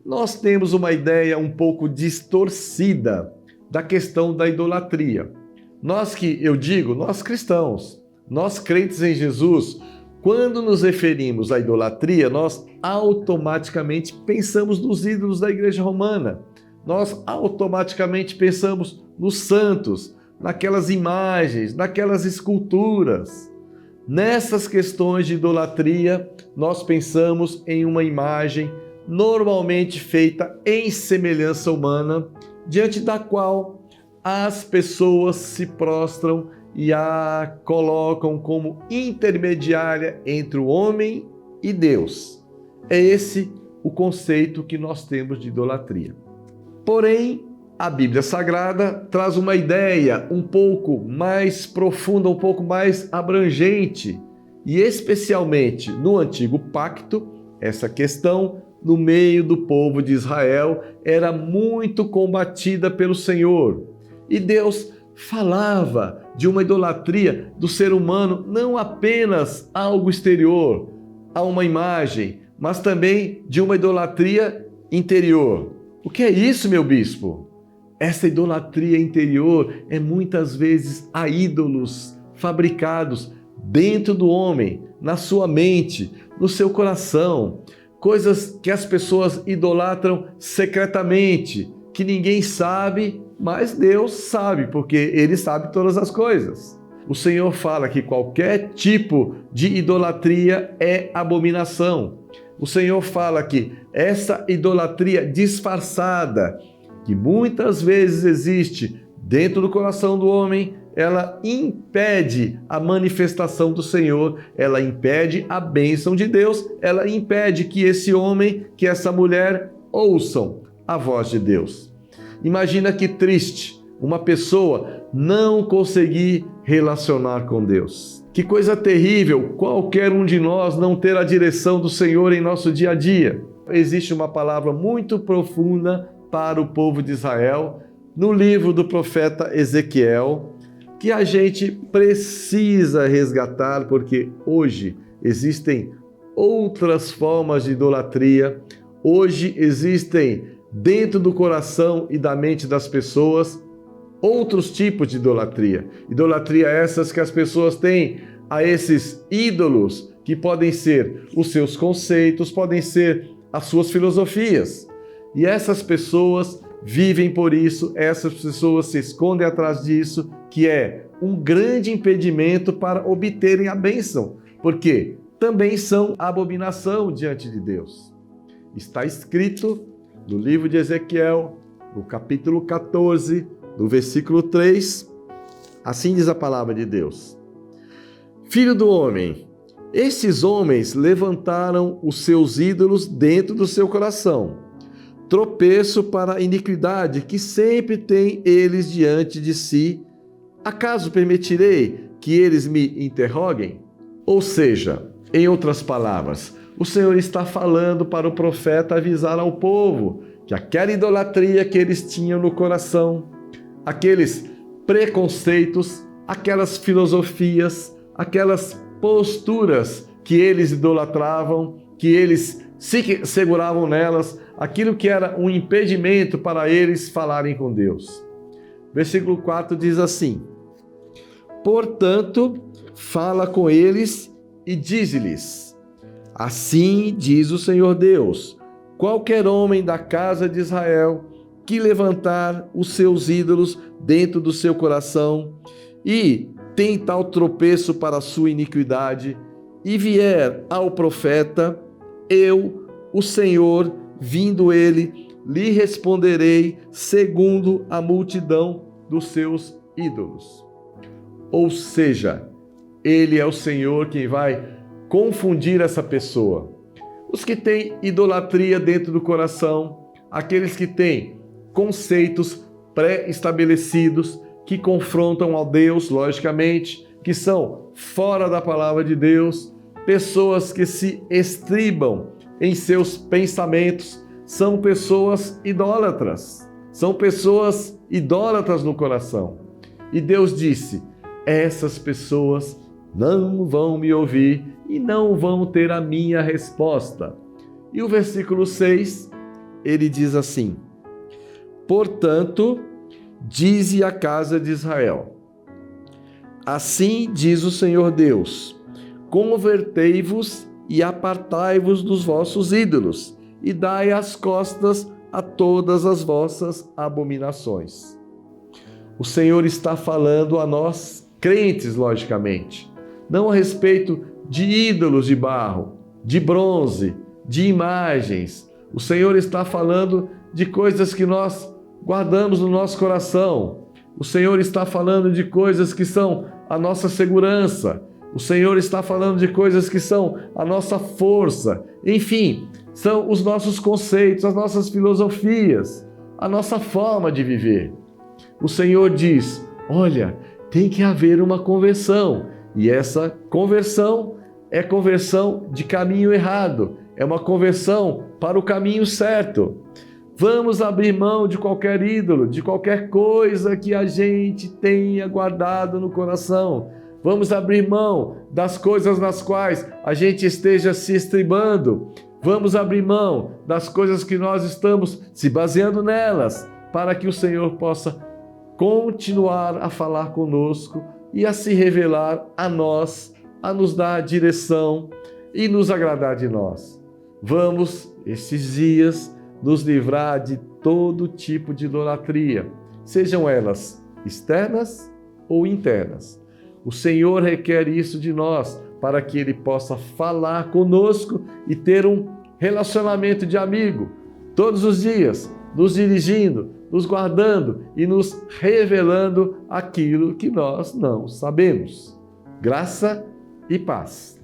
nós temos uma ideia um pouco distorcida da questão da idolatria. Nós cristãos, nós crentes em Jesus, quando nos referimos à idolatria, nós automaticamente pensamos nos ídolos da Igreja Romana. Nós automaticamente pensamos nos santos, naquelas imagens, naquelas esculturas. Nessas questões de idolatria, nós pensamos em uma imagem normalmente feita em semelhança humana, diante da qual as pessoas se prostram e a colocam como intermediária entre o homem e Deus. É esse o conceito que nós temos de idolatria. Porém, a Bíblia Sagrada traz uma ideia um pouco mais profunda, um pouco mais abrangente, e especialmente no Antigo Pacto, essa questão no meio do povo de Israel era muito combatida pelo Senhor. E Deus falava de uma idolatria do ser humano, não apenas algo exterior, a uma imagem, mas também de uma idolatria interior. O que é isso, meu bispo? Essa idolatria interior é muitas vezes a ídolos fabricados dentro do homem, na sua mente, no seu coração. Coisas que as pessoas idolatram secretamente, que ninguém sabe, mas Deus sabe, porque Ele sabe todas as coisas. O Senhor fala que qualquer tipo de idolatria é abominação. O Senhor fala que essa idolatria disfarçada, que muitas vezes existe dentro do coração do homem, ela impede a manifestação do Senhor, ela impede a bênção de Deus, ela impede que esse homem, que essa mulher ouçam a voz de Deus. Imagina que triste uma pessoa não conseguir relacionar com Deus. Que coisa terrível qualquer um de nós não ter a direção do Senhor em nosso dia a dia. Existe uma palavra muito profunda para o povo de Israel no livro do profeta Ezequiel, que a gente precisa resgatar, porque hoje existem outras formas de idolatria, hoje existem dentro do coração e da mente das pessoas outros tipos de idolatria. Idolatria essas que as pessoas têm a esses ídolos, que podem ser os seus conceitos, podem ser as suas filosofias. E essas pessoas vivem por isso, essas pessoas se escondem atrás disso, que é um grande impedimento para obterem a bênção, porque também são abominação diante de Deus. Está escrito no livro de Ezequiel, no capítulo 14, no versículo 3, assim diz a palavra de Deus: Filho do homem, estes homens levantaram os seus ídolos dentro do seu coração, tropeço para a iniquidade que sempre têm eles diante de si. Acaso permitirei que eles me interroguem? Ou seja, em outras palavras, o Senhor está falando para o profeta avisar ao povo que aquela idolatria que eles tinham no coração, aqueles preconceitos, aquelas filosofias, aquelas posturas que eles idolatravam, que eles se seguravam nelas, aquilo que era um impedimento para eles falarem com Deus. Versículo 4 diz assim: Portanto, fala com eles e dize-lhes: Assim diz o Senhor Deus: qualquer homem da casa de Israel que levantar os seus ídolos dentro do seu coração e tem tal tropeço para a sua iniquidade, e vier ao profeta, eu, o Senhor, vindo ele, lhe responderei segundo a multidão dos seus ídolos. Ou seja, ele é o Senhor quem vai confundir essa pessoa. Os que têm idolatria dentro do coração, aqueles que têm conceitos pré-estabelecidos, que confrontam ao Deus, logicamente, que são fora da palavra de Deus, pessoas que se estribam em seus pensamentos, são pessoas idólatras, no coração. E Deus disse: essas pessoas não vão me ouvir e não vão ter a minha resposta. E o versículo 6, ele diz assim: portanto, dize à casa de Israel: assim diz o Senhor Deus, convertei-vos e apartai-vos dos vossos ídolos, e dai as costas a todas as vossas abominações. O Senhor está falando a nós, crentes, logicamente, não a respeito de ídolos de barro, de bronze, de imagens. O Senhor está falando de coisas que nós guardamos no nosso coração. O Senhor está falando de coisas que são a nossa segurança. O Senhor está falando de coisas que são a nossa força. Enfim, são os nossos conceitos, as nossas filosofias, a nossa forma de viver. O Senhor diz: olha, tem que haver uma conversão. E essa conversão é conversão de caminho errado. É uma conversão para o caminho certo. Vamos abrir mão de qualquer ídolo, de qualquer coisa que a gente tenha guardado no coração. Vamos abrir mão das coisas nas quais a gente esteja se estribando. Vamos abrir mão das coisas que nós estamos se baseando nelas, para que o Senhor possa continuar a falar conosco e a se revelar a nós, a nos dar direção e nos agradar de nós. Vamos, estes dias, nos livrar de todo tipo de idolatria, sejam elas externas ou internas. O Senhor requer isso de nós, para que Ele possa falar conosco e ter um relacionamento de amigo, todos os dias, nos dirigindo, nos guardando e nos revelando aquilo que nós não sabemos. Graça e paz.